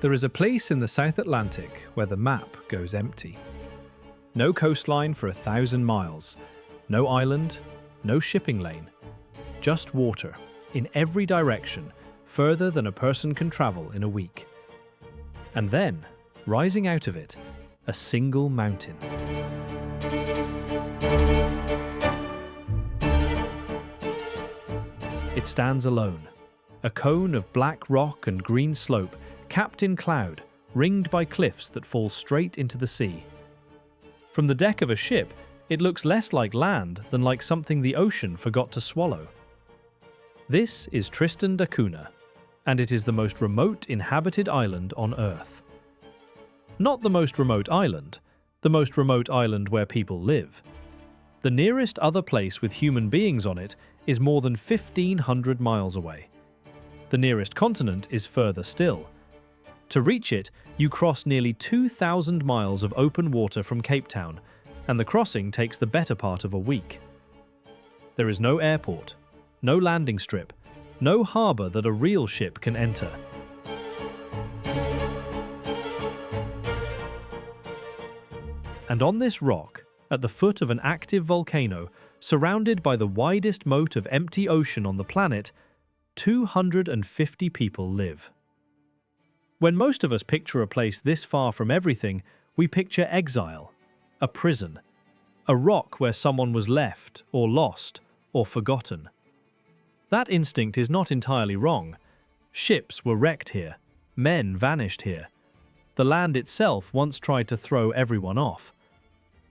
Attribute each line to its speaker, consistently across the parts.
Speaker 1: There is a place in the South Atlantic where the map goes empty. No coastline for 1,000 miles, no island, no shipping lane, just water in every direction, further than a person can travel in a week. And then, rising out of it, a single mountain. It stands alone, a cone of black rock and green slope, capped in cloud, ringed by cliffs that fall straight into the sea. From the deck of a ship, it looks less like land than like something the ocean forgot to swallow. This is Tristan da Cunha, and it is the most remote inhabited island on Earth. Not the most remote island, the most remote island where people live. The nearest other place with human beings on it is more than 1,500 miles away. The nearest continent is further still. To reach it, you cross nearly 2,000 miles of open water from Cape Town, and the crossing takes the better part of a week. There is no airport, no landing strip, no harbour that a real ship can enter. And on this rock, at the foot of an active volcano, surrounded by the widest moat of empty ocean on the planet, 250 people live. When most of us picture a place this far from everything, we picture exile, a prison, a rock where someone was left, or lost, or forgotten. That instinct is not entirely wrong. Ships were wrecked here, men vanished here. The land itself once tried to throw everyone off.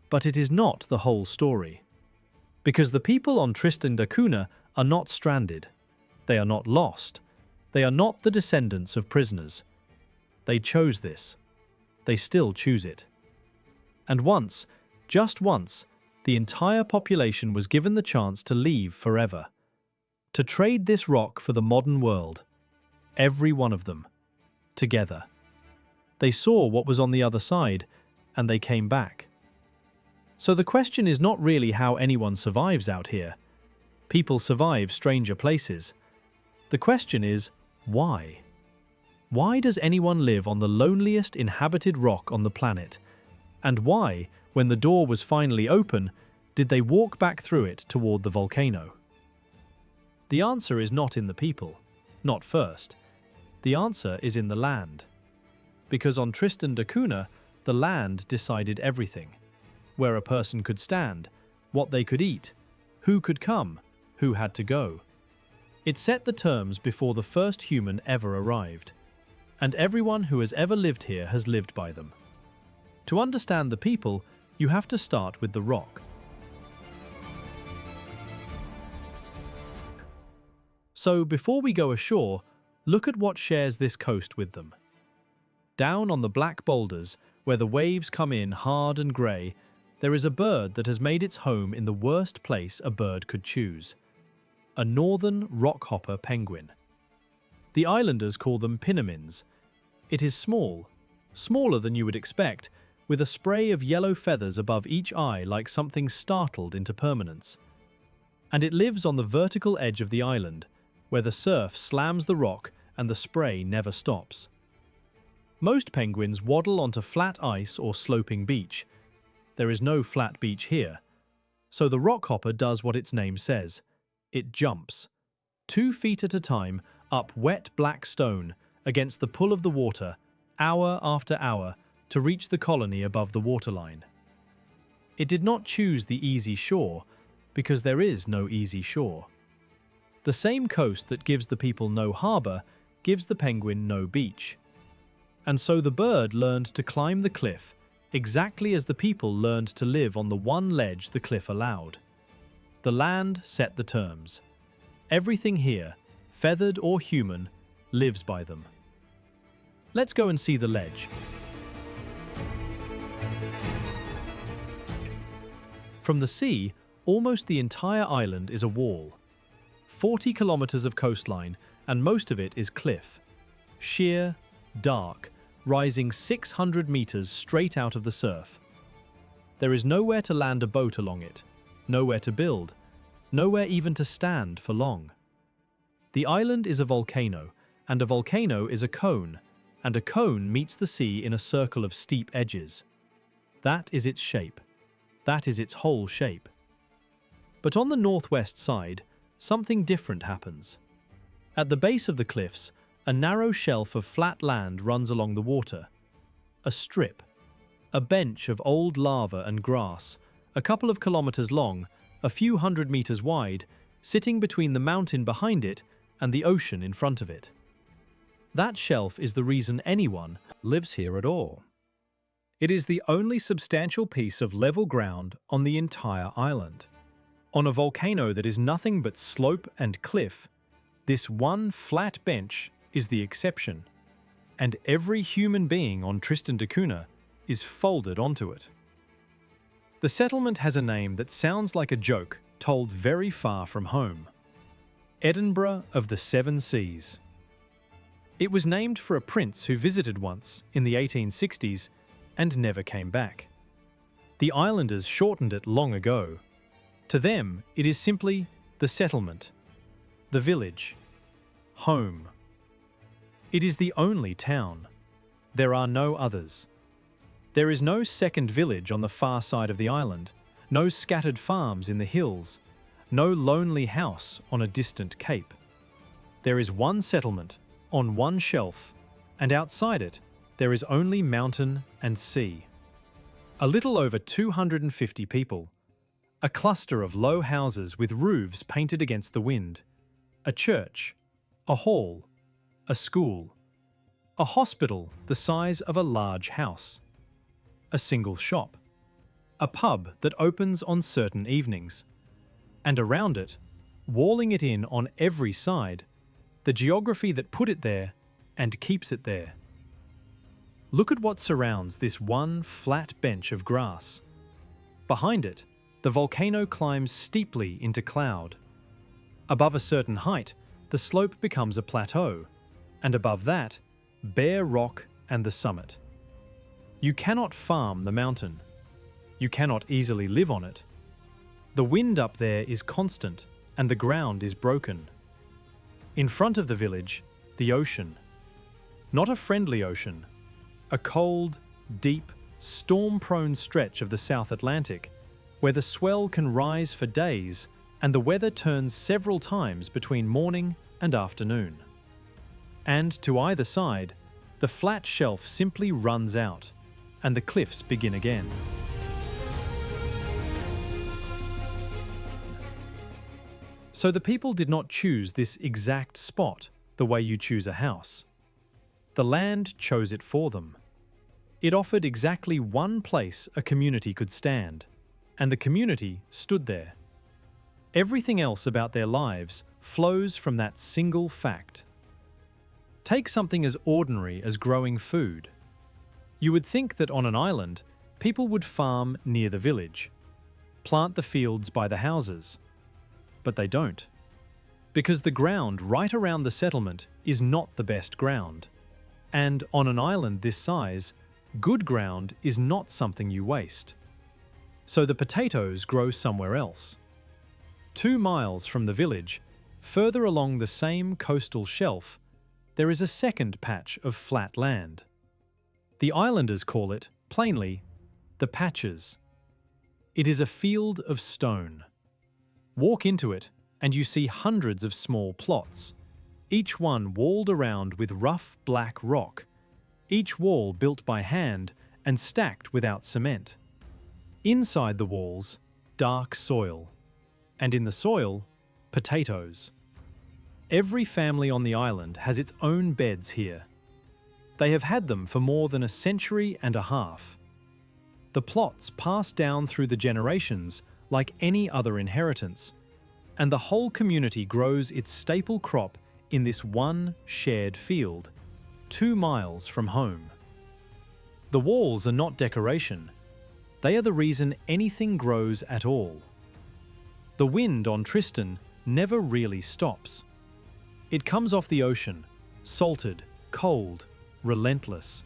Speaker 1: But it is not the whole story. Because the people on Tristan da Cunha are not stranded. They are not lost. They are not the descendants of prisoners. They chose this. They still choose it. And once, just once, the entire population was given the chance to leave forever. To trade this rock for the modern world. Every one of them. Together. They saw what was on the other side, and they came back. So the question is not really how anyone survives out here. People survive stranger places. The question is, why? Why does anyone live on the loneliest inhabited rock on the planet? And why, when the door was finally open, did they walk back through it toward the volcano? The answer is not in the people, not first. The answer is in the land. Because on Tristan da Cunha, the land decided everything. Where a person could stand, what they could eat, who could come, who had to go. It set the terms before the first human ever arrived. And everyone who has ever lived here has lived by them. To understand the people, you have to start with the rock. So before we go ashore, look at what shares this coast with them. Down on the black boulders, where the waves come in hard and grey, there is a bird that has made its home in the worst place a bird could choose. A northern rockhopper penguin. The islanders call them pinamins. It is small, smaller than you would expect, with a spray of yellow feathers above each eye like something startled into permanence. And it lives on the vertical edge of the island, where the surf slams the rock and the spray never stops. Most penguins waddle onto flat ice or sloping beach. There is no flat beach here. So the rockhopper does what its name says. It jumps, 2 feet at a time, up wet black stone, against the pull of the water, hour after hour, to reach the colony above the waterline. It did not choose the easy shore, because there is no easy shore. The same coast that gives the people no harbour gives the penguin no beach. And so the bird learned to climb the cliff, exactly as the people learned to live on the one ledge the cliff allowed. The land set the terms. Everything here, feathered or human, lives by them. Let's go and see the ledge. From the sea, almost the entire island is a wall. 40 kilometers of coastline, and most of it is cliff. Sheer, dark, rising 600 meters straight out of the surf. There is nowhere to land a boat along it, nowhere to build, nowhere even to stand for long. The island is a volcano, and a volcano is a cone, and a cone meets the sea in a circle of steep edges. That is its shape. That is its whole shape. But on the northwest side, something different happens. At the base of the cliffs, a narrow shelf of flat land runs along the water. A strip, a bench of old lava and grass, a couple of kilometers long, a few 100 meters wide, sitting between the mountain behind it and the ocean in front of it. That shelf is the reason anyone lives here at all. It is the only substantial piece of level ground on the entire island. On a volcano that is nothing but slope and cliff, this one flat bench is the exception, and every human being on Tristan da Cunha is folded onto it. The settlement has a name that sounds like a joke told very far from home. Edinburgh of the Seven Seas. It was named for a prince who visited once in the 1860s and never came back. The islanders shortened it long ago. To them, it is simply the settlement, the village, home. It is the only town. There are no others. There is no second village on the far side of the island, no scattered farms in the hills, no lonely house on a distant cape. There is one settlement on one shelf, and outside it, there is only mountain and sea. A little over 250 people. A cluster of low houses with roofs painted against the wind. A church. A hall. A school. A hospital the size of a large house. A single shop. A pub that opens on certain evenings. And around it, walling it in on every side, the geography that put it there and keeps it there. Look at what surrounds this one flat bench of grass. Behind it, the volcano climbs steeply into cloud. Above a certain height, the slope becomes a plateau, and above that, bare rock and the summit. You cannot farm the mountain. You cannot easily live on it. The wind up there is constant, and the ground is broken. In front of the village, the ocean. Not a friendly ocean. A cold, deep, storm-prone stretch of the South Atlantic, where the swell can rise for days and the weather turns several times between morning and afternoon. And to either side, the flat shelf simply runs out, and the cliffs begin again. So the people did not choose this exact spot the way you choose a house. The land chose it for them. It offered exactly one place a community could stand, and the community stood there. Everything else about their lives flows from that single fact. Take something as ordinary as growing food. You would think that on an island, people would farm near the village, plant the fields by the houses. But they don't. Because the ground right around the settlement is not the best ground. And on an island this size, good ground is not something you waste. So the potatoes grow somewhere else. 2 miles from the village, further along the same coastal shelf, there is a second patch of flat land. The islanders call it, plainly, the Patches. It is a field of stone. Walk into it, and you see hundreds of small plots, each one walled around with rough black rock, each wall built by hand and stacked without cement. Inside the walls, dark soil, and in the soil, potatoes. Every family on the island has its own beds here. They have had them for more than a century and a half. The plots pass down through the generations like any other inheritance, and the whole community grows its staple crop in this one shared field, 2 miles from home. The walls are not decoration. They are the reason anything grows at all. The wind on Tristan never really stops. It comes off the ocean, salted, cold, relentless.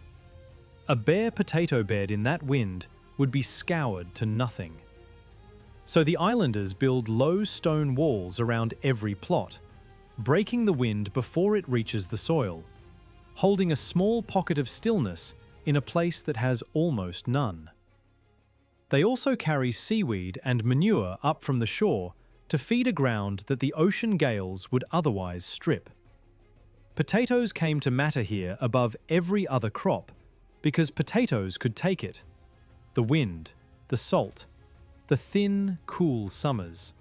Speaker 1: A bare potato bed in that wind would be scoured to nothing. So the islanders build low stone walls around every plot, breaking the wind before it reaches the soil. holding a small pocket of stillness in a place that has almost none. They also carry seaweed and manure up from the shore to feed a ground that the ocean gales would otherwise strip. Potatoes came to matter here above every other crop because potatoes could take it. The wind, the salt, the thin, cool summers.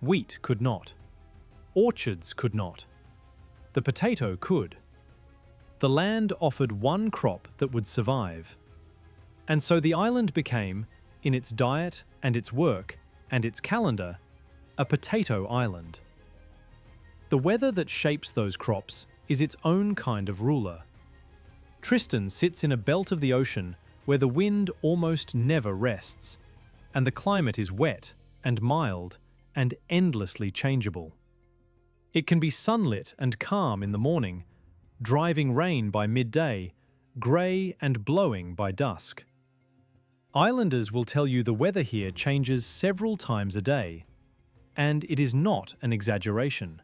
Speaker 1: Wheat could not. Orchards could not. The potato could. The land offered one crop that would survive. And so the island became, in its diet and its work and its calendar, a potato island. The weather that shapes those crops is its own kind of ruler. Tristan sits in a belt of the ocean where the wind almost never rests, and the climate is wet and mild and endlessly changeable. It can be sunlit and calm in the morning, driving rain by midday, grey and blowing by dusk. Islanders will tell you the weather here changes several times a day, and it is not an exaggeration.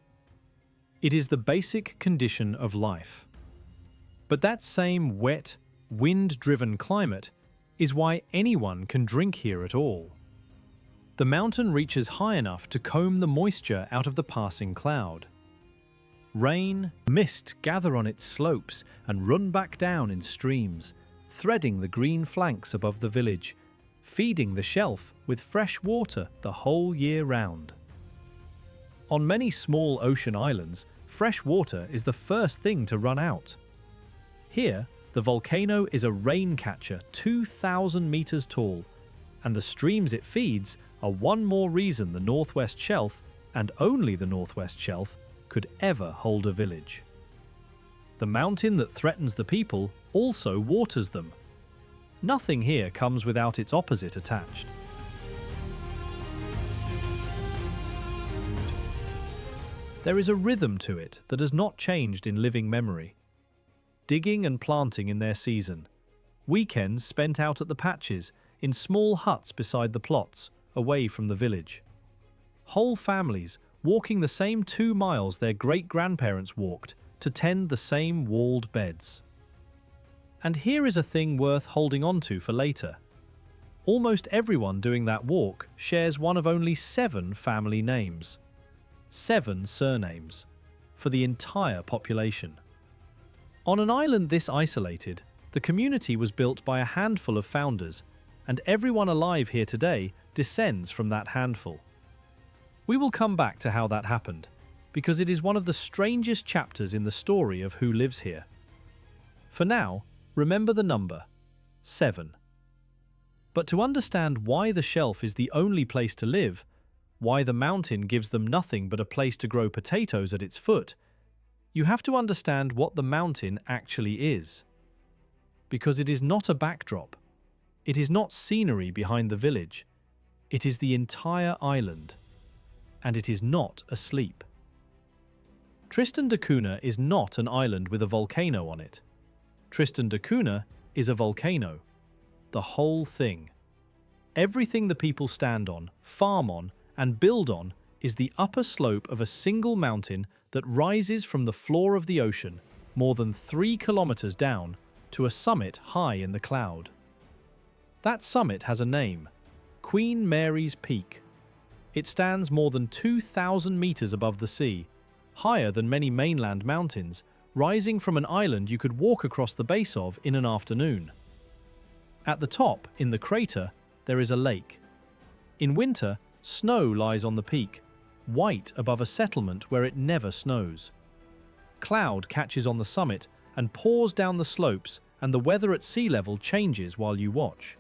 Speaker 1: It is the basic condition of life. But that same wet, wind-driven climate is why anyone can drink here at all. The mountain reaches high enough to comb the moisture out of the passing cloud. Rain, mist gather on its slopes and run back down in streams, threading the green flanks above the village, feeding the shelf with fresh water the whole year round. On many small ocean islands, fresh water is the first thing to run out. Here, the volcano is a rain catcher 2,000 meters tall, and the streams it feeds are one more reason the Northwest Shelf, and only the Northwest Shelf, could ever hold a village. The mountain that threatens the people also waters them. Nothing here comes without its opposite attached. There is a rhythm to it that has not changed in living memory. Digging and planting in their season. Weekends spent out at the patches, in small huts beside the plots, away from the village. Whole families walking the same 2 miles their great-grandparents walked to tend the same walled beds. And here is a thing worth holding on to for later. Almost everyone doing that walk shares one of only 7 family names. 7 surnames, for the entire population. On an island this isolated, the community was built by a handful of founders, and everyone alive here today descends from that handful. We will come back to how that happened, because it is one of the strangest chapters in the story of who lives here. For now, remember the number 7. But to understand why the shelf is the only place to live, why the mountain gives them nothing but a place to grow potatoes at its foot, you have to understand what the mountain actually is. Because it is not a backdrop. It is not scenery behind the village. It is the entire island. And it is not asleep. Tristan da Cunha is not an island with a volcano on it. Tristan da Cunha is a volcano. The whole thing. Everything the people stand on, farm on, and build on is the upper slope of a single mountain that rises from the floor of the ocean more than 3 kilometers down to a summit high in the cloud. That summit has a name, Queen Mary's Peak. It stands more than 2,000 meters above the sea, higher than many mainland mountains, rising from an island you could walk across the base of in an afternoon. At the top, in the crater, there is a lake. In winter, snow lies on the peak, white above a settlement where it never snows. Cloud catches on the summit and pours down the slopes, and the weather at sea level changes while you watch.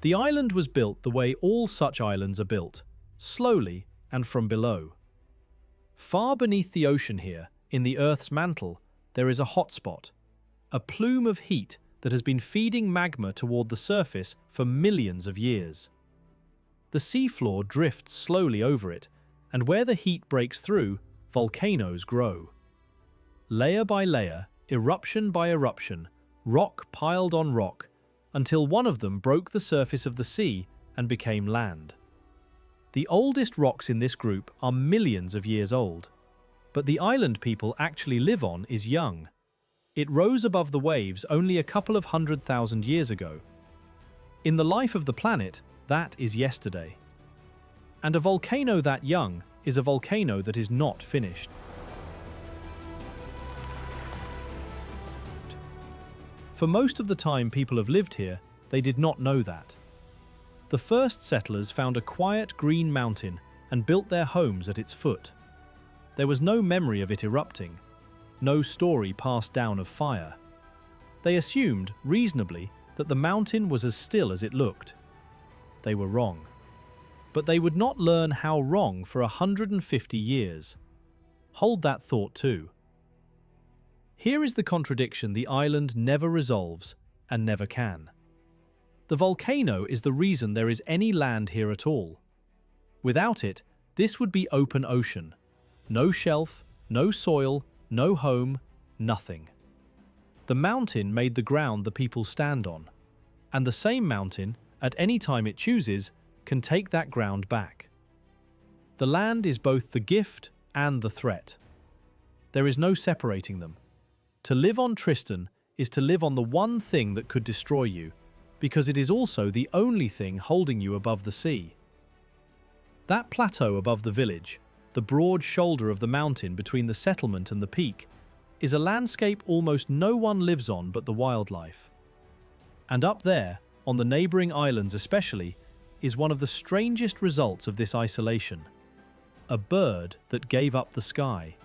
Speaker 1: The island was built the way all such islands are built, slowly and from below. Far beneath the ocean here, in the Earth's mantle, there is a hotspot, a plume of heat that has been feeding magma toward the surface for millions of years. The seafloor drifts slowly over it, and where the heat breaks through, volcanoes grow. Layer by layer, eruption by eruption, rock piled on rock, until one of them broke the surface of the sea and became land. The oldest rocks in this group are millions of years old, but the island people actually live on is young, It rose above the waves only a couple of 100,000 years ago. In the life of the planet, that is yesterday. And a volcano that young is a volcano that is not finished. For most of the time people have lived here, they did not know that. The first settlers found a quiet green mountain and built their homes at its foot. There was no memory of it erupting, no story passed down of fire. They assumed, reasonably, that the mountain was as still as it looked. They were wrong. But they would not learn how wrong for 150 years. Hold that thought too. Here is the contradiction the island never resolves and never can. The volcano is the reason there is any land here at all. Without it, this would be open ocean. No shelf, no soil, no home, nothing. The mountain made the ground the people stand on, and the same mountain, at any time it chooses, can take that ground back. The land is both the gift and the threat. There is no separating them. To live on Tristan is to live on the one thing that could destroy you, because it is also the only thing holding you above the sea. That plateau above the village, the broad shoulder of the mountain between the settlement and the peak, is a landscape almost no one lives on but the wildlife. And up there, on the neighbouring islands especially, is one of the strangest results of this isolation: a bird that gave up the sky.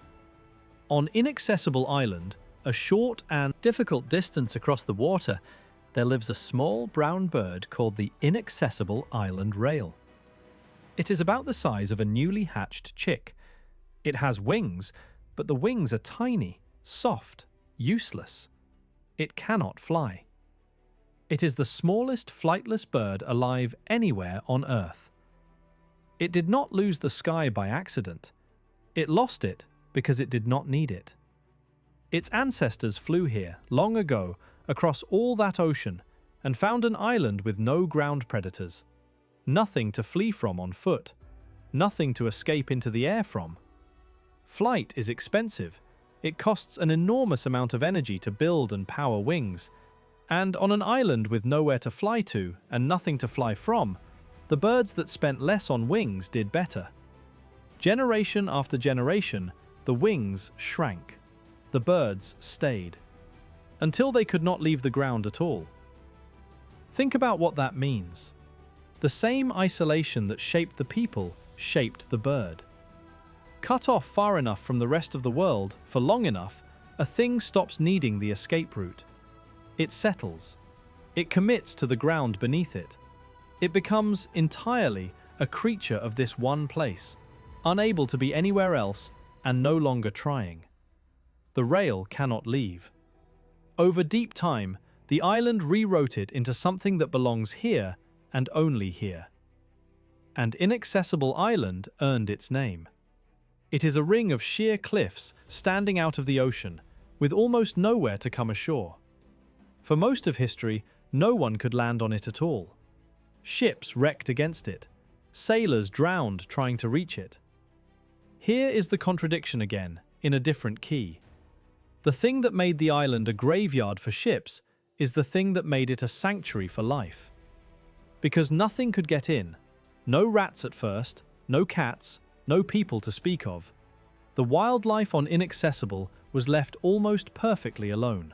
Speaker 1: On Inaccessible Island, a short and difficult distance across the water, there lives a small brown bird called the Inaccessible Island rail. It is about the size of a newly hatched chick. It has wings, but the wings are tiny, soft, useless. It cannot fly. It is the smallest flightless bird alive anywhere on Earth. It did not lose the sky by accident. It lost it because it did not need it. Its ancestors flew here, long ago, across all that ocean, and found an island with no ground predators. Nothing to flee from on foot. Nothing to escape into the air from. Flight is expensive. It costs an enormous amount of energy to build and power wings. And on an island with nowhere to fly to and nothing to fly from, the birds that spent less on wings did better. Generation after generation, the wings shrank. The birds stayed, until they could not leave the ground at all. Think about what that means. The same isolation that shaped the people shaped the bird. Cut off far enough from the rest of the world for long enough, a thing stops needing the escape route. It settles. It commits to the ground beneath it. It becomes entirely a creature of this one place, unable to be anywhere else and no longer trying. The rail cannot leave. Over deep time, the island rewrote it into something that belongs here and only here. And Inaccessible Island earned its name. It is a ring of sheer cliffs standing out of the ocean, with almost nowhere to come ashore. For most of history, no one could land on it at all. Ships wrecked against it. Sailors drowned trying to reach it. Here is the contradiction again, in a different key. The thing that made the island a graveyard for ships is the thing that made it a sanctuary for life. Because nothing could get in. No rats at first, no cats, no people to speak of. The wildlife on Inaccessible was left almost perfectly alone.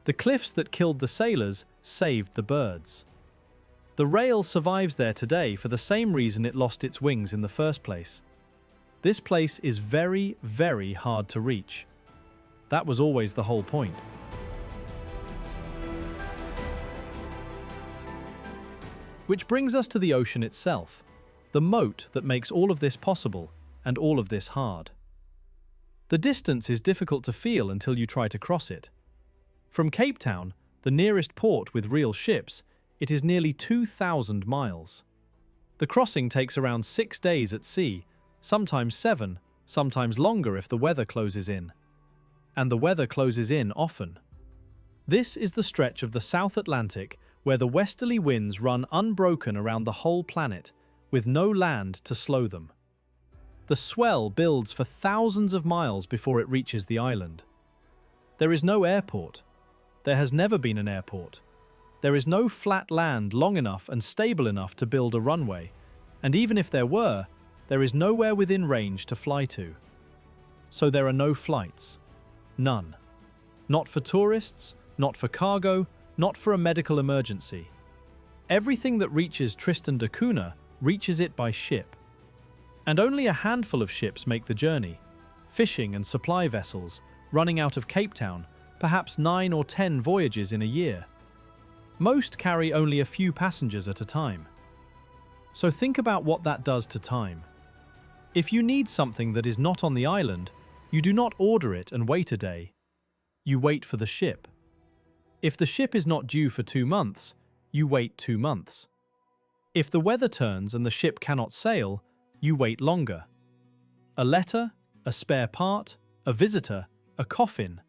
Speaker 1: The cliffs that killed the sailors saved the birds. The rail survives there today for the same reason it lost its wings in the first place. This place is very, very hard to reach. That was always the whole point. Which brings us to the ocean itself, the moat that makes all of this possible and all of this hard. The distance is difficult to feel until you try to cross it. From Cape Town, the nearest port with real ships, it is nearly 2,000 miles. The crossing takes around 6 days at sea, sometimes 7, sometimes longer if the weather closes in. And the weather closes in often. This is the stretch of the South Atlantic where the westerly winds run unbroken around the whole planet, with no land to slow them. The swell builds for thousands of miles before it reaches the island. There is no airport. There has never been an airport. There is no flat land long enough and stable enough to build a runway, and even if there were, there is nowhere within range to fly to. So there are no flights. None. Not for tourists, not for cargo, not for a medical emergency. Everything that reaches Tristan da Cunha reaches it by ship. And only a handful of ships make the journey. Fishing and supply vessels, running out of Cape Town, perhaps 9 or 10 voyages in a year. Most carry only a few passengers at a time. So think about what that does to time. If you need something that is not on the island, you do not order it and wait a day. You wait for the ship. If the ship is not due for 2 months, you wait 2 months. If the weather turns and the ship cannot sail, you wait longer. A letter, a spare part, a visitor, a coffin,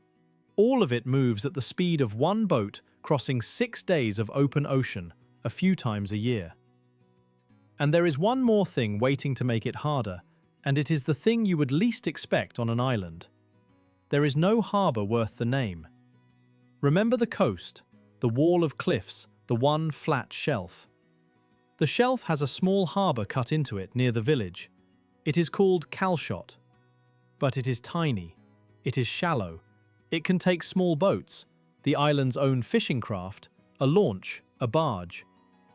Speaker 1: all of it moves at the speed of one boat crossing 6 days of open ocean a few times a year. And there is one more thing waiting to make it harder, and it is the thing you would least expect on an island. There is no harbour worth the name. Remember the coast, the wall of cliffs, the one flat shelf. The shelf has a small harbour cut into it near the village. It is called Calshot. But it is tiny. It is shallow. It can take small boats, the island's own fishing craft, a launch, a barge.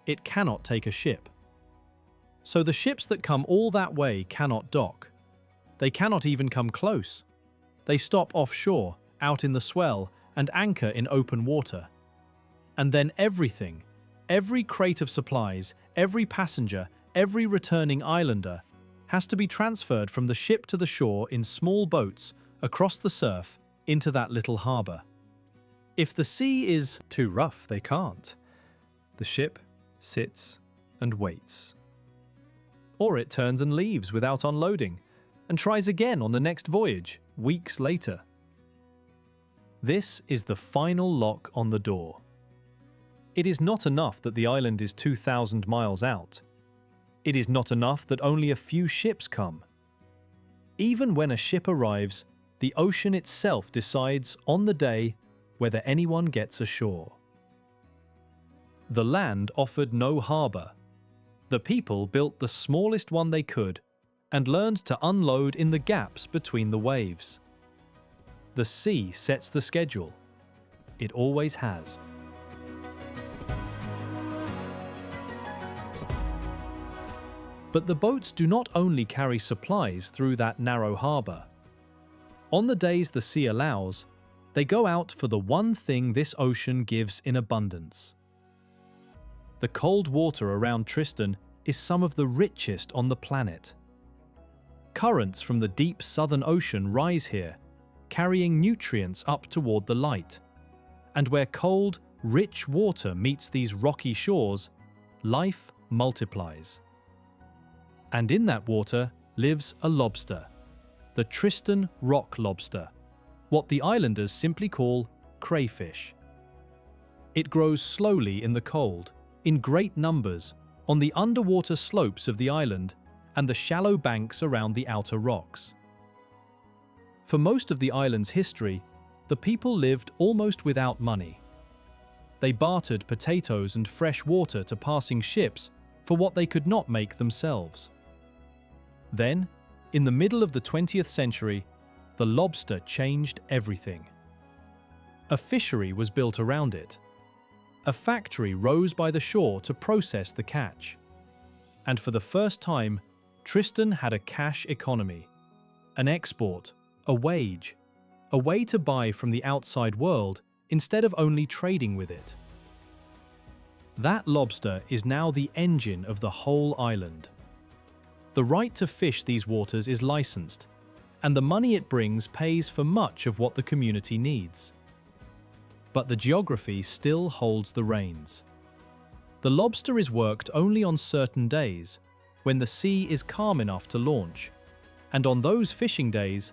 Speaker 1: It cannot take a ship. So the ships that come all that way cannot dock. They cannot even come close. They stop offshore, out in the swell, and anchor in open water. And then everything, every crate of supplies, every passenger, every returning islander, has to be transferred from the ship to the shore in small boats across the surf into that little harbour. If the sea is too rough, they can't. The ship sits and waits. Or it turns and leaves without unloading, and tries again on the next voyage, weeks later. This is the final lock on the door. It is not enough that the island is 2,000 miles out. It is not enough that only a few ships come. Even when a ship arrives, the ocean itself decides on the day whether anyone gets ashore. The land offered no harbour. The people built the smallest one they could and learned to unload in the gaps between the waves. The sea sets the schedule. It always has. But the boats do not only carry supplies through that narrow harbour. On the days the sea allows, they go out for the one thing this ocean gives in abundance. The cold water around Tristan is some of the richest on the planet. Currents from the deep southern ocean rise here, carrying nutrients up toward the light. And where cold, rich water meets these rocky shores, life multiplies. And in that water lives a lobster, the Tristan rock lobster, what the islanders simply call crayfish. It grows slowly in the cold, in great numbers, on the underwater slopes of the island and the shallow banks around the outer rocks. For most of the island's history, the people lived almost without money. They bartered potatoes and fresh water to passing ships for what they could not make themselves. Then, in the middle of the 20th century, the lobster changed everything. A fishery was built around it. A factory rose by the shore to process the catch. And for the first time, Tristan had a cash economy, an export, a wage, a way to buy from the outside world instead of only trading with it. That lobster is now the engine of the whole island. The right to fish these waters is licensed, and the money it brings pays for much of what the community needs. But the geography still holds the reins. The lobster is worked only on certain days, when the sea is calm enough to launch, and on those fishing days,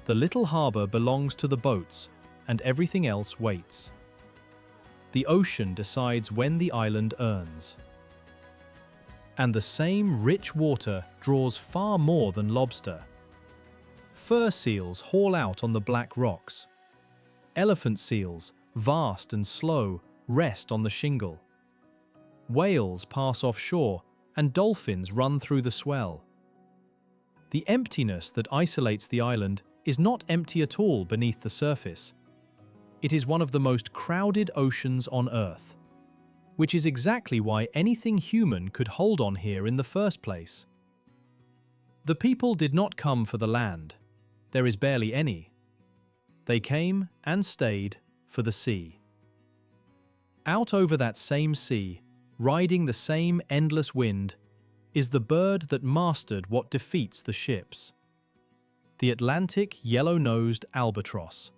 Speaker 1: the little harbour belongs to the boats, and everything else waits. The ocean decides when the island earns. And the same rich water draws far more than lobster. Fur seals haul out on the black rocks. Elephant seals, vast and slow, rest on the shingle. Whales pass offshore, and dolphins run through the swell. The emptiness that isolates the island is not empty at all beneath the surface. It is one of the most crowded oceans on Earth, which is exactly why anything human could hold on here in the first place. The people did not come for the land. There is barely any. They came and stayed for the sea. Out over that same sea, riding the same endless wind, is the bird that mastered what defeats the ships. The Atlantic yellow-nosed albatross.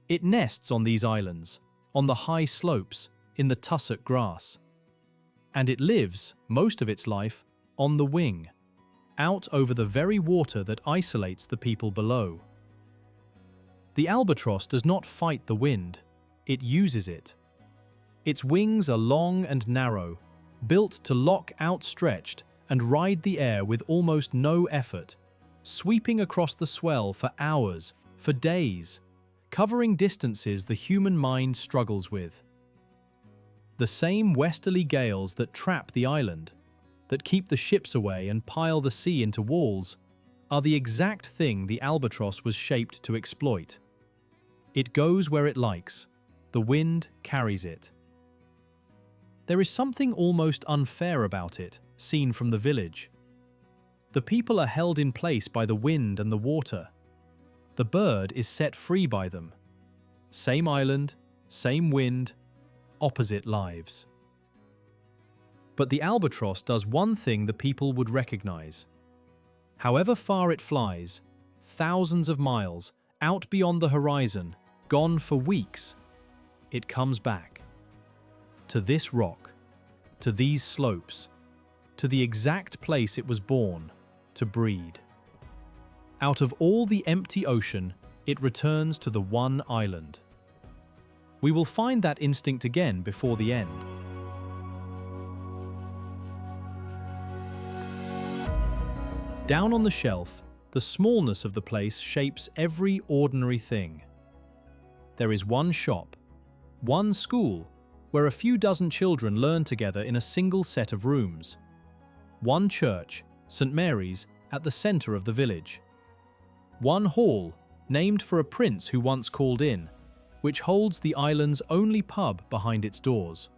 Speaker 1: It nests on these islands, on the high slopes, in the tussock grass. And it lives, most of its life, on the wing, out over the very water that isolates the people below. The albatross does not fight the wind, it uses it. Its wings are long and narrow, built to lock outstretched and ride the air with almost no effort, sweeping across the swell for hours, for days, covering distances the human mind struggles with. The same westerly gales that trap the island, that keep the ships away and pile the sea into walls, are the exact thing the albatross was shaped to exploit. It goes where it likes. The wind carries it. There is something almost unfair about it, seen from the village. The people are held in place by the wind and the water. The bird is set free by them. Same island, same wind, opposite lives. But the albatross does one thing the people would recognize. However far it flies, thousands of miles, out beyond the horizon, gone for weeks, it comes back. To this rock, to these slopes, to the exact place it was born, to breed. Out of all the empty ocean, it returns to the one island. We will find that instinct again before the end. Down on the shelf, the smallness of the place shapes every ordinary thing. There is one shop, one school, where a few dozen children learn together in a single set of rooms. One church, St. Mary's, at the centre of the village. One hall, named for a prince who once called in, which holds the island's only pub behind its doors.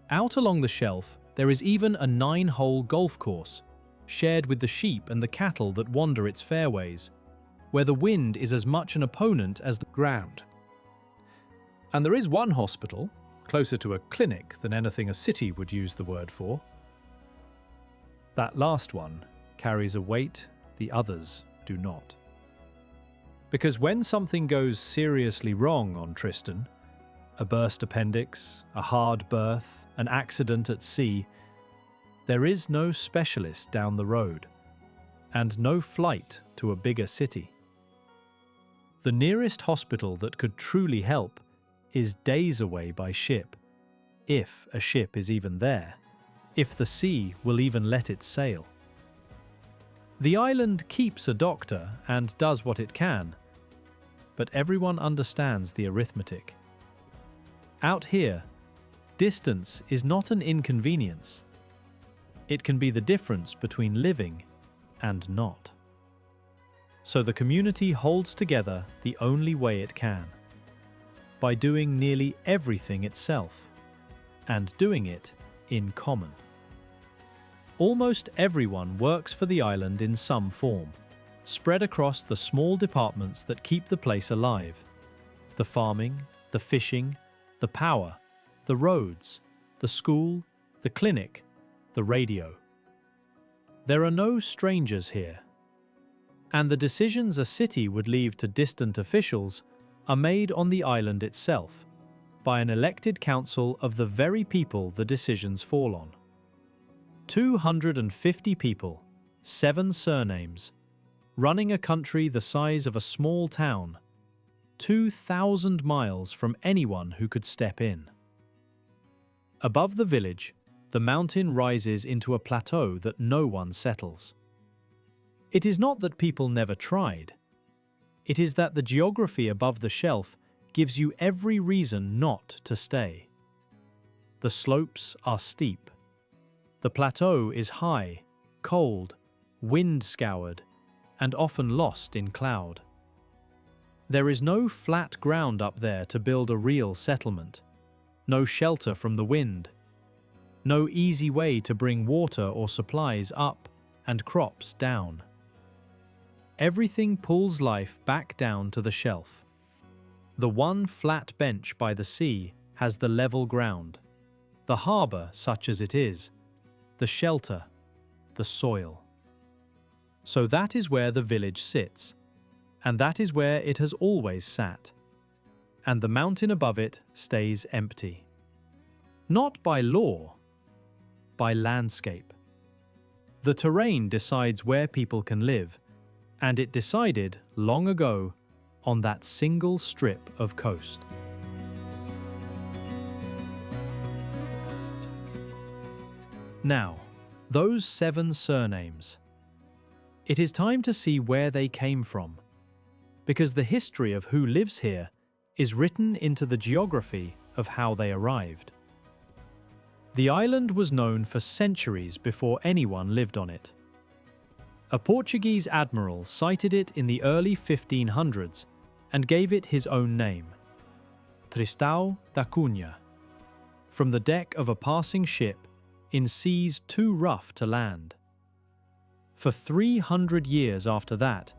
Speaker 1: Out along the shelf, there is even a 9-hole golf course, shared with the sheep and the cattle that wander its fairways, where the wind is as much an opponent as the ground. And there is one hospital, closer to a clinic than anything a city would use the word for. That last one carries a weight the others do not. Because when something goes seriously wrong on Tristan, a burst appendix, a hard birth, an accident at sea, there is no specialist down the road, and no flight to a bigger city. The nearest hospital that could truly help is days away by ship, if a ship is even there, if the sea will even let it sail. The island keeps a doctor and does what it can, but everyone understands the arithmetic. Out here, distance is not an inconvenience. It can be the difference between living and not. So the community holds together the only way it can, by doing nearly everything itself, and doing it in common. Almost everyone works for the island in some form, spread across the small departments that keep the place alive. The farming, the fishing, the power, the roads, the school, the clinic, the radio. There are no strangers here. And the decisions a city would leave to distant officials are made on the island itself, by an elected council of the very people the decisions fall on. 250 people, 7 surnames, running a country the size of a small town, 2,000 miles from anyone who could step in. Above the village, the mountain rises into a plateau that no one settles. It is not that people never tried. It is that the geography above the shelf gives you every reason not to stay. The slopes are steep. The plateau is high, cold, wind-scoured, and often lost in cloud. There is no flat ground up there to build a real settlement, no shelter from the wind, no easy way to bring water or supplies up and crops down. Everything pulls life back down to the shelf. The one flat bench by the sea has the level ground, the harbour such as it is, the shelter, the soil. So that is where the village sits, and that is where it has always sat. And the mountain above it stays empty. Not by law, by landscape. The terrain decides where people can live, and it decided long ago on that single strip of coast. Now, those 7 surnames. It is time to see where they came from, because the history of who lives here is written into the geography of how they arrived. The island was known for centuries before anyone lived on it. A Portuguese admiral sighted it in the early 1500s and gave it his own name, Tristan da Cunha, from the deck of a passing ship in seas too rough to land. For 300 years after that,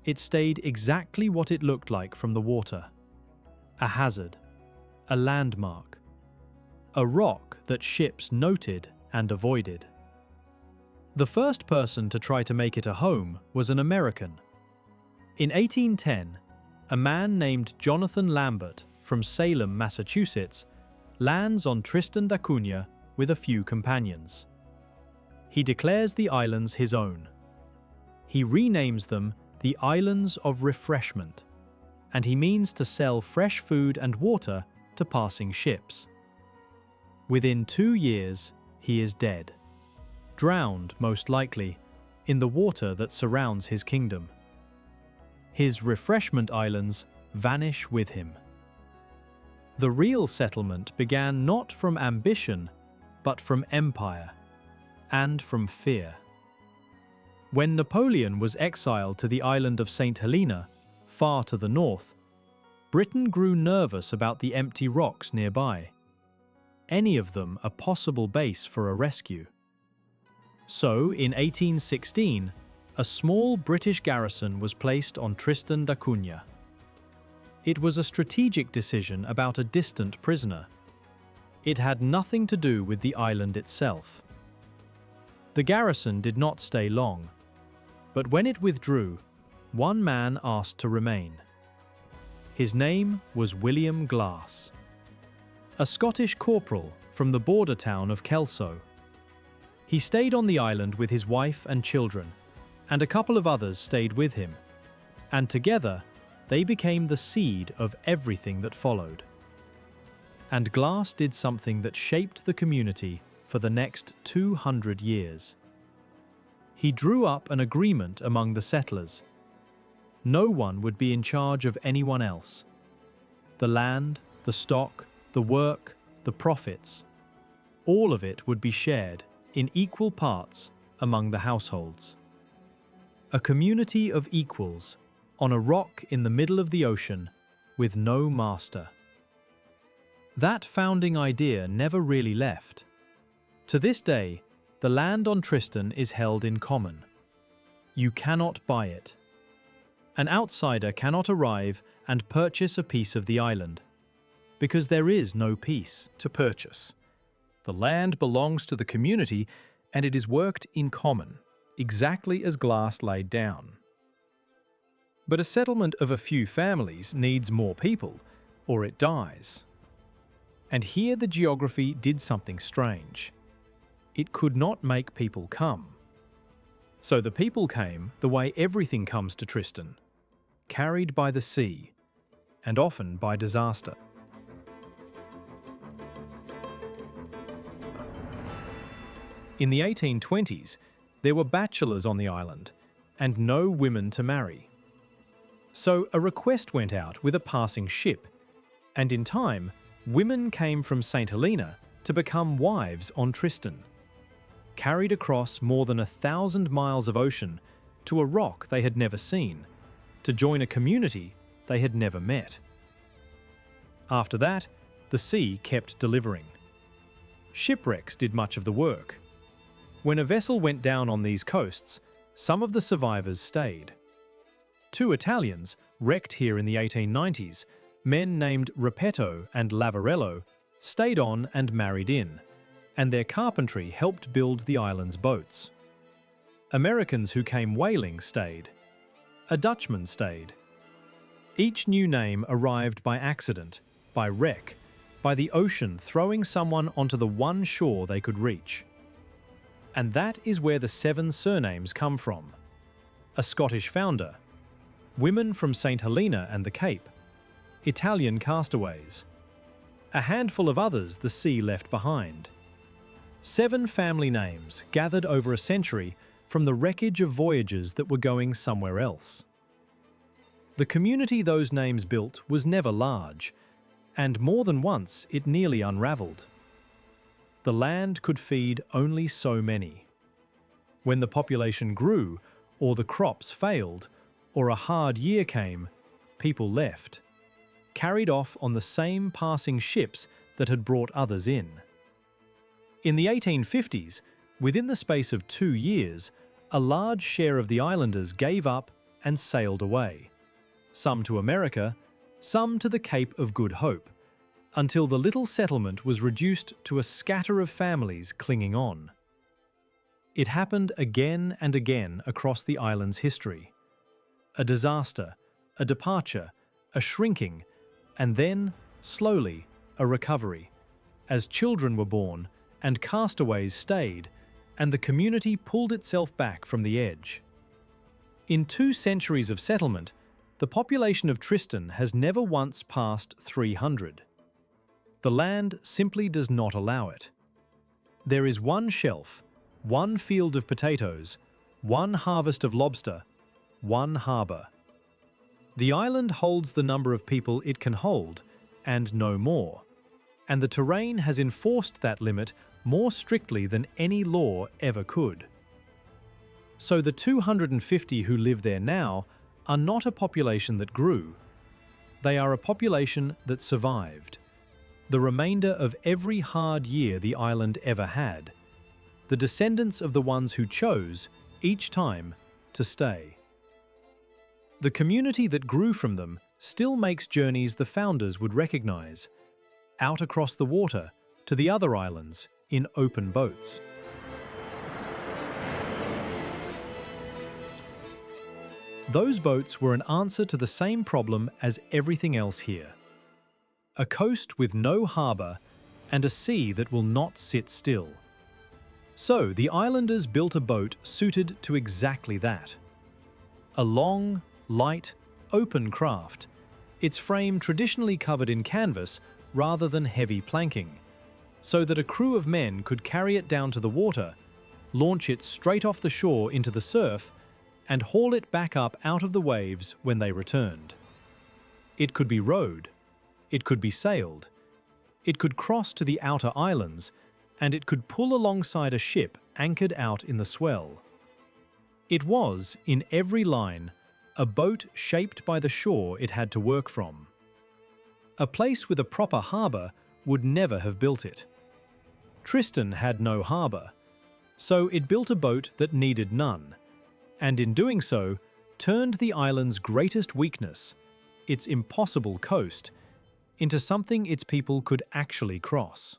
Speaker 1: it stayed exactly what it looked like from the water. A hazard, a landmark, a rock that ships noted and avoided. The first person to try to make it a home was an American. In 1810, a man named Jonathan Lambert from Salem, Massachusetts, lands on Tristan da Cunha with a few companions. He declares the islands his own. He renames them the Islands of Refreshment, and he means to sell fresh food and water to passing ships. Within 2 years, he is dead, drowned most likely in the water that surrounds his kingdom. His refreshment islands vanish with him. The real settlement began not from ambition, but from empire and from fear. When Napoleon was exiled to the island of St. Helena, far to the north, Britain grew nervous about the empty rocks nearby, any of them a possible base for a rescue. So, in 1816, a small British garrison was placed on Tristan da Cunha. It was a strategic decision about a distant prisoner. It had nothing to do with the island itself. The garrison did not stay long, but when it withdrew, one man asked to remain. His name was William Glass, a Scottish corporal from the border town of Kelso. He stayed on the island with his wife and children, and a couple of others stayed with him, and together they became the seed of everything that followed. And Glass did something that shaped the community for the next 200 years. He drew up an agreement among the settlers. No one would be in charge of anyone else. The land, the stock, the work, the profits, all of it would be shared in equal parts among the households. A community of equals on a rock in the middle of the ocean with no master. That founding idea never really left. To this day, the land on Tristan is held in common. You cannot buy it. An outsider cannot arrive and purchase a piece of the island, because there is no piece to purchase. The land belongs to the community and it is worked in common, exactly as Glass laid down. But a settlement of a few families needs more people, or it dies. And here the geography did something strange. It could not make people come. So the people came the way everything comes to Tristan, carried by the sea, and often by disaster. In the 1820s, there were bachelors on the island, and no women to marry. So a request went out with a passing ship, and in time, women came from St. Helena to become wives on Tristan, carried across more than 1,000 miles of ocean to a rock they had never seen, to join a community they had never met. After that, the sea kept delivering. Shipwrecks did much of the work. When a vessel went down on these coasts, some of the survivors stayed. 2 Italians wrecked here in the 1890s, men named Repetto and Lavarello, stayed on and married in, and their carpentry helped build the island's boats. Americans who came whaling stayed. A Dutchman stayed. Each new name arrived by accident, by wreck, by the ocean throwing someone onto the one shore they could reach. And that is where the 7 surnames come from. A Scottish founder, women from St. Helena and the Cape, Italian castaways, a handful of others the sea left behind. 7 family names gathered over a century from the wreckage of voyages that were going somewhere else. The community those names built was never large, and more than once it nearly unraveled. The land could feed only so many. When the population grew, or the crops failed, or a hard year came, people left, carried off on the same passing ships that had brought others in. In the 1850s, within the space of 2 years, a large share of the islanders gave up and sailed away, some to America, some to the Cape of Good Hope, until the little settlement was reduced to a scatter of families clinging on. It happened again and again across the island's history. A disaster, a departure, a shrinking, and then, slowly, a recovery, as children were born and castaways stayed, and the community pulled itself back from the edge. In 2 centuries of settlement, the population of Tristan has never once passed 300. The land simply does not allow it. There is 1 shelf, 1 field of potatoes, 1 harvest of lobster, 1 harbour. The island holds the number of people it can hold, and no more, and the terrain has enforced that limit more strictly than any law ever could. So the 250 who live there now are not a population that grew. They are a population that survived. The remainder of every hard year the island ever had. The descendants of the ones who chose, each time, to stay. The community that grew from them still makes journeys the founders would recognize, out across the water to the other islands in open boats. Those boats were an answer to the same problem as everything else here. A coast with no harbour and a sea that will not sit still. So the islanders built a boat suited to exactly that. A long, light, open craft, its frame traditionally covered in canvas rather than heavy planking, so that a crew of men could carry it down to the water, launch it straight off the shore into the surf, and haul it back up out of the waves when they returned. It could be rowed, it could be sailed, it could cross to the outer islands, and it could pull alongside a ship anchored out in the swell. It was, in every line, a boat shaped by the shore it had to work from. A place with a proper harbour would never have built it. Tristan had no harbour, so it built a boat that needed none, and in doing so, turned the island's greatest weakness, its impossible coast, into something its people could actually cross.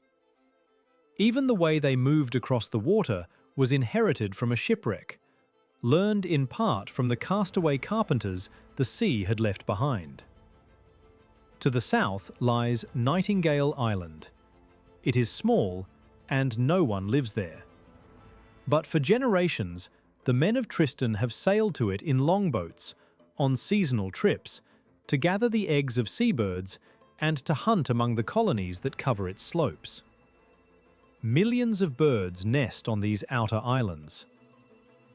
Speaker 1: Even the way they moved across the water was inherited from a shipwreck, learned in part from the castaway carpenters the sea had left behind. To the south lies Nightingale Island. It is small, and no one lives there. But for generations, the men of Tristan have sailed to it in longboats, on seasonal trips, to gather the eggs of seabirds and to hunt among the colonies that cover its slopes. Millions of birds nest on these outer islands.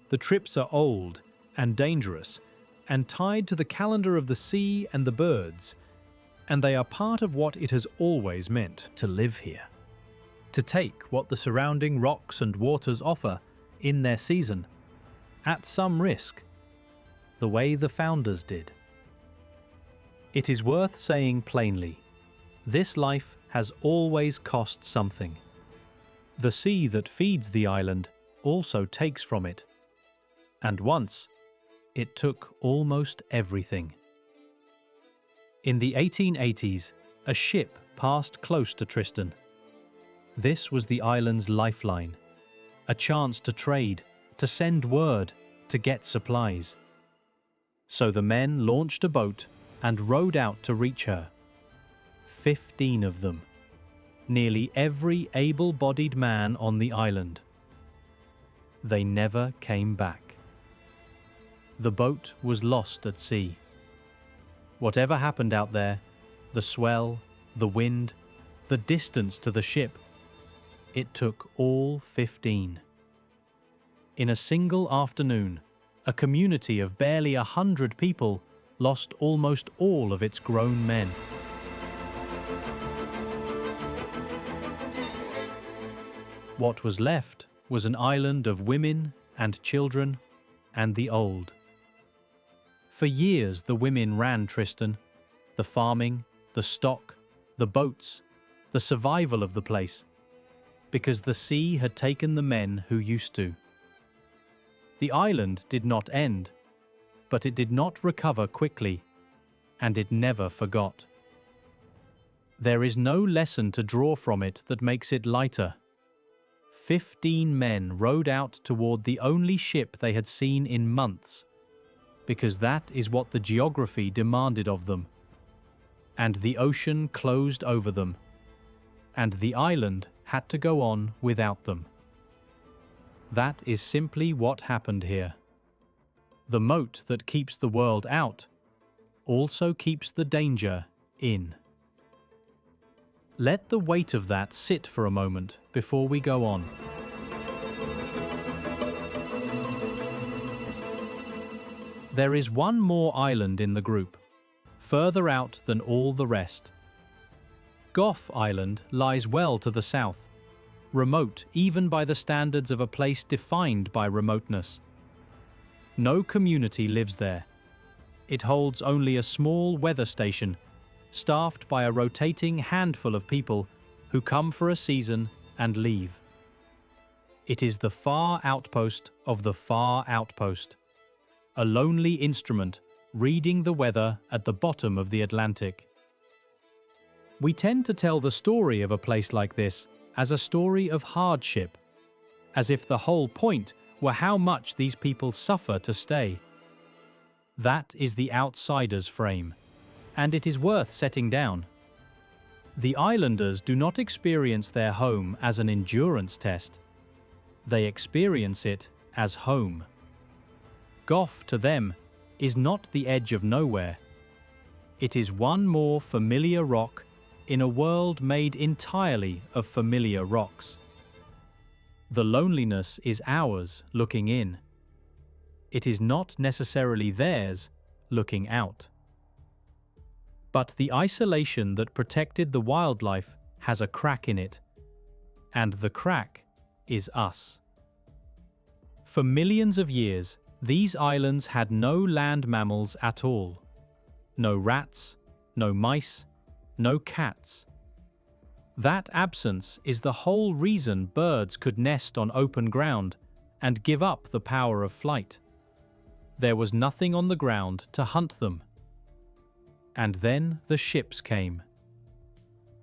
Speaker 1: The trips are old and dangerous, and tied to the calendar of the sea and the birds, and they are part of what it has always meant to live here. To take what the surrounding rocks and waters offer in their season, at some risk, the way the founders did. It is worth saying plainly, this life has always cost something. The sea that feeds the island also takes from it, and once it took almost everything. In the 1880s, a ship passed close to Tristan. This was the island's lifeline, a chance to trade, to send word, to get supplies. So the men launched a boat and rowed out to reach her. 15 of them, nearly every able-bodied man on the island. They never came back. The boat was lost at sea. Whatever happened out there, the swell, the wind, the distance to the ship, it took all 15. In a single afternoon, a community of barely 100 people lost almost all of its grown men. What was left was an island of women and children and the old. For years the women ran Tristan, the farming, the stock, the boats, the survival of the place, because the sea had taken the men who used to. The island did not end, but it did not recover quickly, and it never forgot. There is no lesson to draw from it that makes it lighter. 15 men rowed out toward the only ship they had seen in months, because that is what the geography demanded of them. And the ocean closed over them, and the island had to go on without them. That is simply what happened here. The moat that keeps the world out also keeps the danger in. Let the weight of that sit for a moment before we go on. There is one more island in the group, further out than all the rest. Gough Island lies well to the south, remote even by the standards of a place defined by remoteness. No community lives there. It holds only a small weather station, staffed by a rotating handful of people who come for a season and leave. It is the far outpost of the far outpost, a lonely instrument reading the weather at the bottom of the Atlantic. We tend to tell the story of a place like this as a story of hardship, as if the whole point were how much these people suffer to stay. That is the outsider's frame, and it is worth setting down. The islanders do not experience their home as an endurance test. They experience it as home. Gough, to them, is not the edge of nowhere. It is one more familiar rock in a world made entirely of familiar rocks. The loneliness is ours looking in. It is not necessarily theirs looking out. But the isolation that protected the wildlife has a crack in it, and the crack is us. For millions of years, these islands had no land mammals at all. No rats, no mice, no cats. That absence is the whole reason birds could nest on open ground and give up the power of flight. There was nothing on the ground to hunt them. And then the ships came.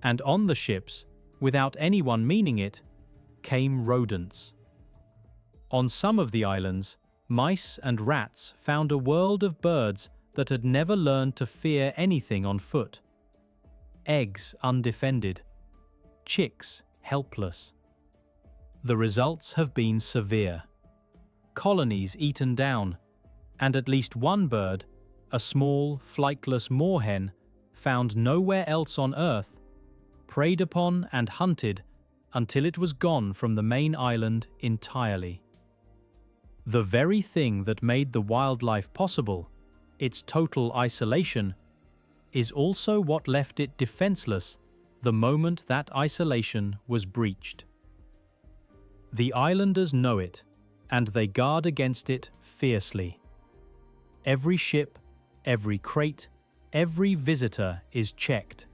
Speaker 1: And on the ships, without anyone meaning it, came rodents. On some of the islands, mice and rats found a world of birds that had never learned to fear anything on foot. Eggs undefended, chicks helpless. The results have been severe. Colonies eaten down, and at least one bird, a small, flightless moorhen, found nowhere else on Earth, preyed upon and hunted until it was gone from the main island entirely. The very thing that made the wildlife possible its total isolation, is also what left it defenseless the moment that isolation was breached. The islanders know it, and they guard against it fiercely. Every ship, every crate, every visitor is checked,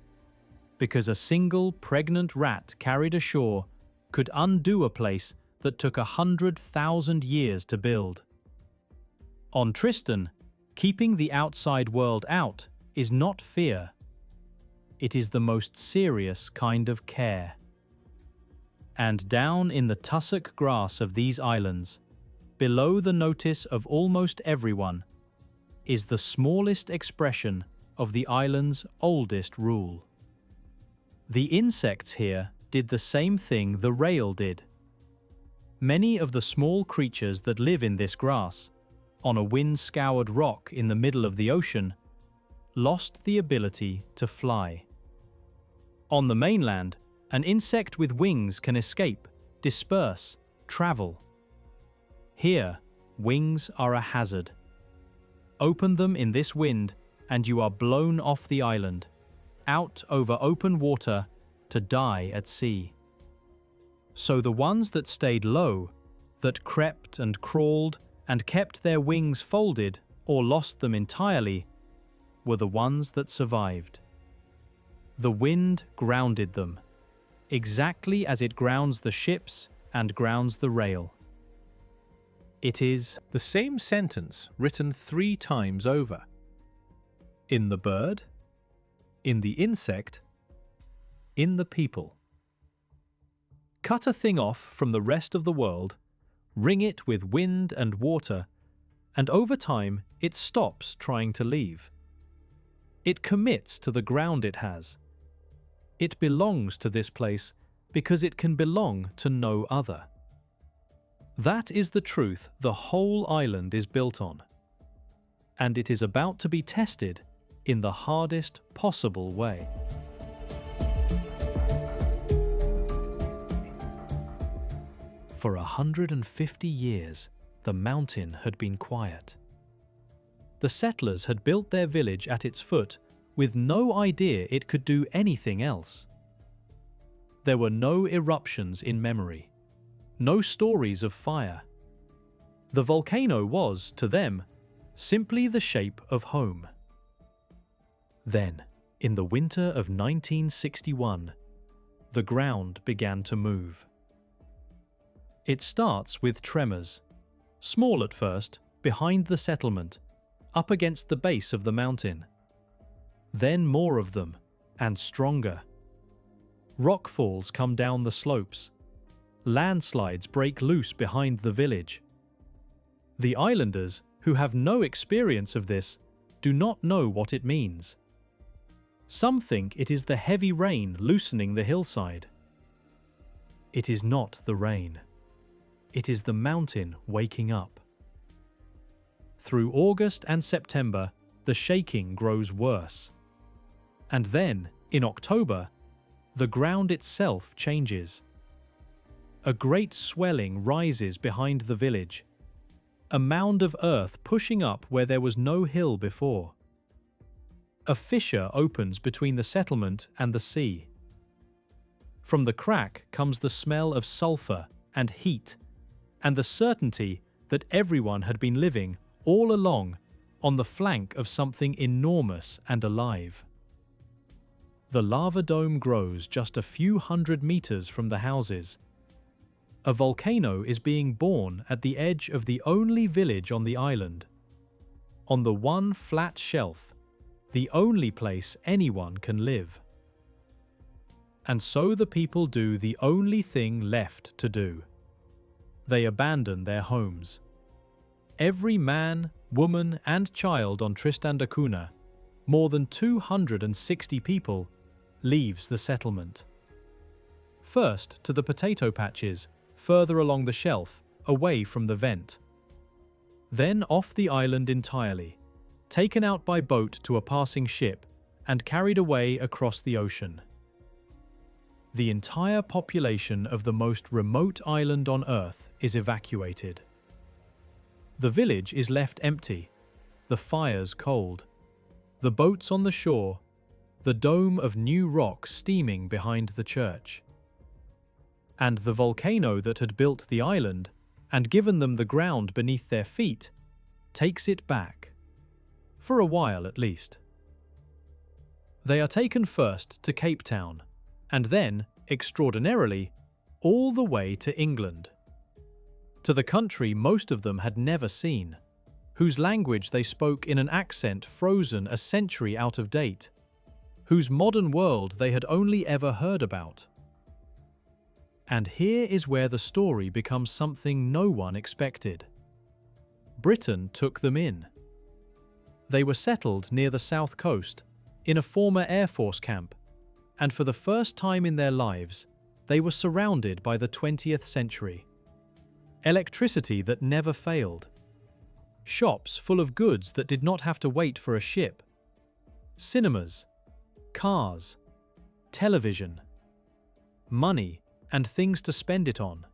Speaker 1: because a single pregnant rat carried ashore could undo a place that took 100,000 years to build. On Tristan, keeping the outside world out is not fear. It is the most serious kind of care. And down in the tussock grass of these islands, below the notice of almost everyone, is the smallest expression of the island's oldest rule. The insects here did the same thing the rail did. Many of the small creatures that live in this grass, on a wind-scoured rock in the middle of the ocean, lost the ability to fly. On the mainland, an insect with wings can escape, disperse, travel. Here, wings are a hazard. Open them in this wind, and you are blown off the island, out over open water, to die at sea. So the ones that stayed low, that crept and crawled and kept their wings folded or lost them entirely, were the ones that survived. The wind grounded them, exactly as it grounds the ships and grounds the rail. It is
Speaker 2: the same sentence written 3 times over. In the bird, in the insect, in the people. Cut a thing off from the rest of the world, ring it with wind and water, and over time it stops trying to leave. It commits to the ground it has. It belongs to this place because it can belong to no other. That is the truth the whole island is built on. And it is about to be tested in the hardest possible way. For 150 years, the mountain had been quiet. The settlers had built their village at its foot with no idea it could do anything else. There were no eruptions in memory, no stories of fire. The volcano was, to them, simply the shape of home. Then, in the winter of 1961, the ground began to move. It starts with tremors, small at first, behind the settlement, up against the base of the mountain. Then more of them, and stronger. Rockfalls come down the slopes. Landslides break loose behind the village. The islanders, who have no experience of this, do not know what it means. Some think it is the heavy rain loosening the hillside. It is not the rain. It is the mountain waking up. Through August and September, the shaking grows worse. And then, in October, the ground itself changes. A great swelling rises behind the village, a mound of earth pushing up where there was no hill before. A fissure opens between the settlement and the sea. From the crack comes the smell of sulfur and heat, and the certainty that everyone had been living all along on the flank of something enormous and alive. The lava dome grows just a few hundred meters from the houses. A volcano is being born at the edge of the only village on the island. On the one flat shelf, the only place anyone can live. And so the people do the only thing left to do. They abandon their homes. Every man, woman and child on Tristan da Cunha, more than 260 people, leaves the settlement. First to the potato patches, further along the shelf, away from the vent. Then off the island entirely, taken out by boat to a passing ship and carried away across the ocean. The entire population of the most remote island on Earth is evacuated. The village is left empty, the fires cold, the boats on the shore, the dome of new rock steaming behind the church. And the volcano that had built the island and given them the ground beneath their feet takes it back. For a while at least. They are taken first to Cape Town, and then, extraordinarily, all the way to England. To the country most of them had never seen, whose language they spoke in an accent frozen a century out of date, whose modern world they had only ever heard about. And here is where the story becomes something no one expected. Britain took them in. They were settled near the south coast, in a former Air Force camp, and for the first time in their lives, they were surrounded by the 20th century. Electricity that never failed. Shops full of goods that did not have to wait for a ship. Cinemas, cars, television, money and things to spend it on.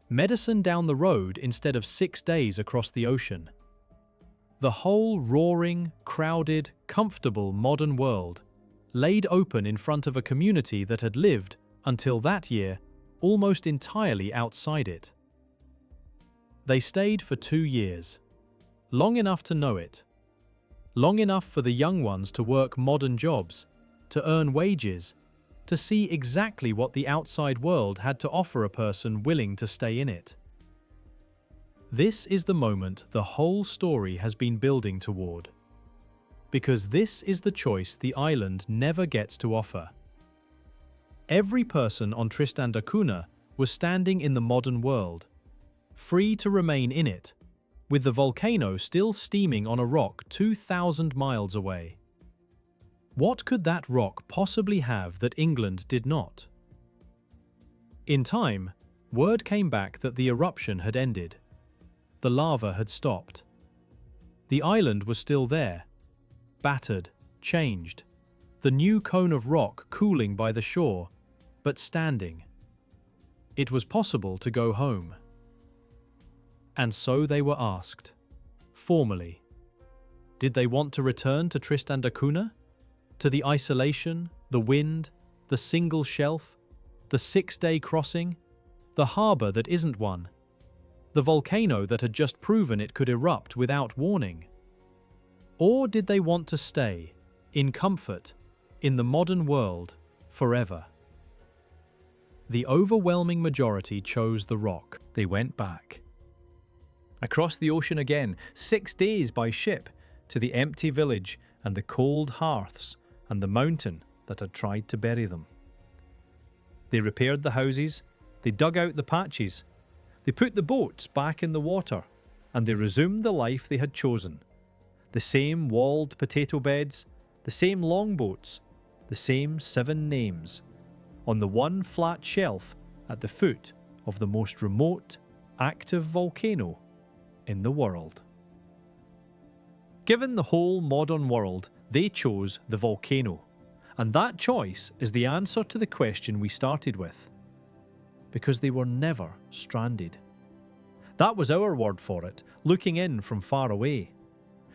Speaker 2: Medicine down the road instead of 6 days across the ocean. The whole roaring, crowded, comfortable modern world laid open in front of a community that had lived, until that year, almost entirely outside it. They stayed for 2 years, long enough to know it, long enough for the young ones to work modern jobs, to earn wages, to see exactly what the outside world had to offer a person willing to stay in it. This is the moment the whole story has been building toward. Because this is the choice the island never gets to offer. Every person on Tristan da Cunha was standing in the modern world, free to remain in it, with the volcano still steaming on a rock 2,000 miles away. What could that rock possibly have that England did not? In time, word came back that the eruption had ended. The lava had stopped. The island was still there, battered, changed, the new cone of rock cooling by the shore, but standing. It was possible to go home. And so they were asked, formally. Did they want to return to Tristan da Cunha? To the isolation, the wind, the single shelf, the 6-day crossing, the harbour that isn't one, the volcano that had just proven it could erupt without warning? Or did they want to stay, in comfort, in the modern world, forever? The overwhelming majority chose the rock. They went back. Across the ocean again, 6 days by ship, to the empty village and the cold hearths and the mountain that had tried to bury them. They repaired the houses, they dug out the patches, they put the boats back in the water, and they resumed the life they had chosen. The same walled potato beds, the same longboats, the same 7 names, on the one flat shelf at the foot of the most remote, active volcano in the world. Given the whole modern world, they chose the volcano, and that choice is the answer to the question we started with. Because they were never stranded. That was our word for it, looking in from far away.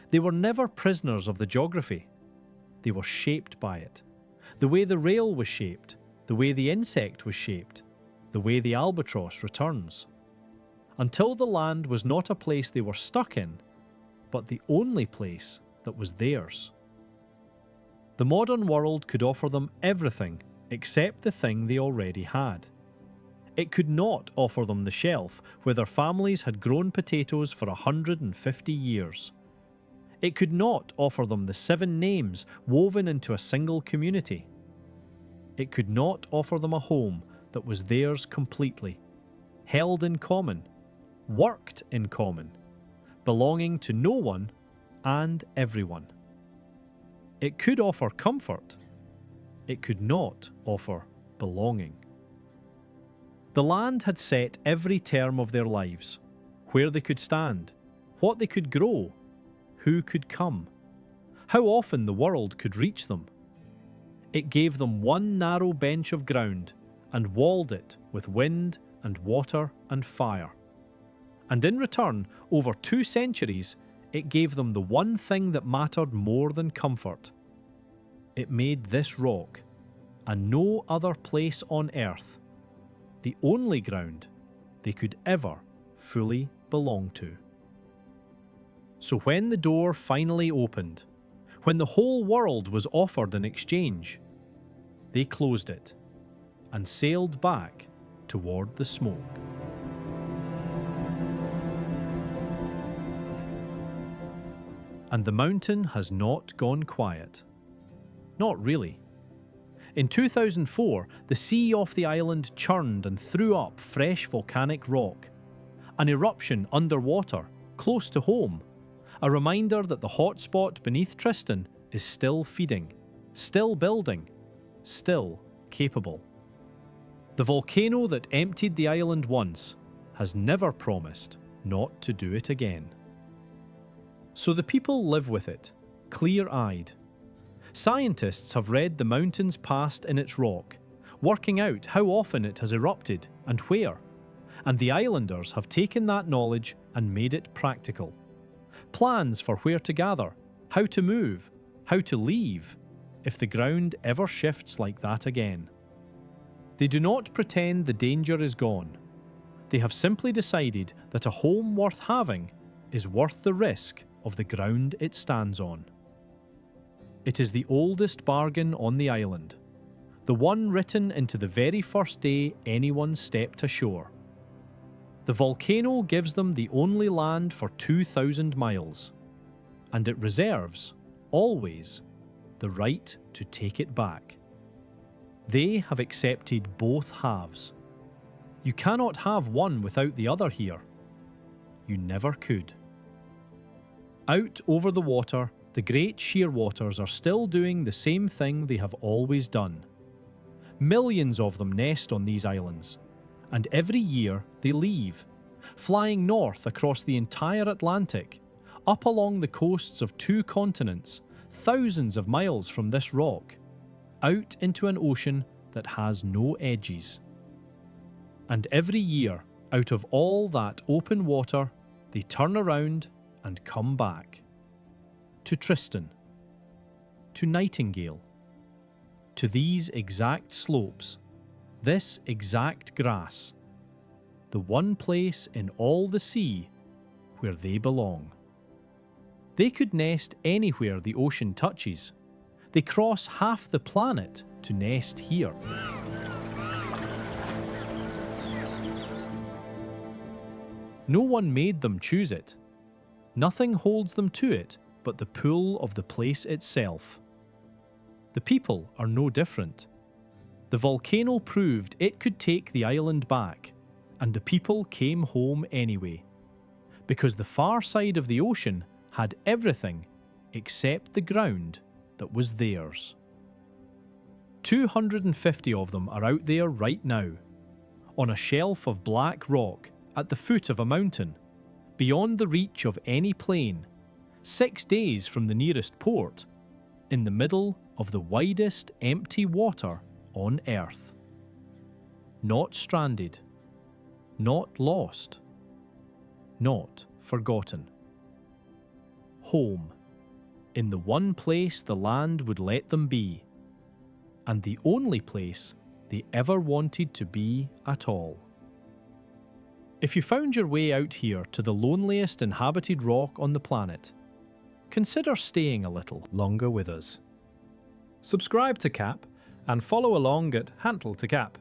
Speaker 2: They were never prisoners of the geography. They were shaped by it. The way the rail was shaped, the way the insect was shaped, the way the albatross returns. Until the land was not a place they were stuck in, but the only place that was theirs. The modern world could offer them everything except the thing they already had. It could not offer them the shelf where their families had grown potatoes for 150 years. It could not offer them the 7 names woven into a single community. It could not offer them a home that was theirs completely, held in common, worked in common, belonging to no one and everyone. It could offer comfort. It could not offer belonging. The land had set every term of their lives, where they could stand, what they could grow, who could come, how often the world could reach them. It gave them one narrow bench of ground and walled it with wind and water and fire. And in return, over 2 centuries,
Speaker 1: it gave them the one thing that mattered more than comfort. It made this rock, and no other place on Earth, the only ground they could ever fully belong to. So when the door finally opened, when the whole world was offered in exchange, they closed it and sailed back toward the smoke. And the mountain has not gone quiet. Not really. In 2004, the sea off the island churned and threw up fresh volcanic rock. An eruption underwater, close to home. A reminder that the hotspot beneath Tristan is still feeding, still building, still capable. The volcano that emptied the island once has never promised not to do it again. So the people live with it, clear-eyed. Scientists have read the mountain's past in its rock, working out how often it has erupted and where, and the islanders have taken that knowledge and made it practical. Plans for where to gather, how to move, how to leave, if the ground ever shifts like that again. They do not pretend the danger is gone. They have simply decided that a home worth having is worth the risk of the ground it stands on. It is the oldest bargain on the island, the one written into the very first day anyone stepped ashore. The volcano gives them the only land for 2,000 miles, and it reserves, always, the right to take it back. They have accepted both halves. You cannot have one without the other here. You never could. Out over the water, the great shearwaters are still doing the same thing they have always done. Millions of them nest on these islands, and every year they leave, flying north across the entire Atlantic, up along the coasts of 2 continents, thousands of miles from this rock, out into an ocean that has no edges. And every year, out of all that open water, they turn around and come back. To Tristan, to Nightingale, to these exact slopes, this exact grass, the one place in all the sea where they belong. They could nest anywhere the ocean touches. They cross half the planet to nest here. No one made them choose it. Nothing holds them to it but the pull of the place itself. The people are no different. The volcano proved it could take the island back, and the people came home anyway, because the far side of the ocean had everything except the ground that was theirs. 250 of them are out there right now, on a shelf of black rock at the foot of a mountain, beyond the reach of any plane, 6 days from the nearest port, in the middle of the widest empty water on Earth. Not stranded, not lost, not forgotten. Home, in the one place the land would let them be, and the only place they ever wanted to be at all. If you found your way out here to the loneliest inhabited rock on the planet, consider staying a little longer with us. Subscribe to CAP and follow along at Handle to CAP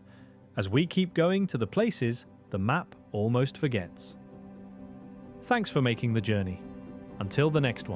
Speaker 1: as we keep going to the places the map almost forgets. Thanks for making the journey. Until the next one.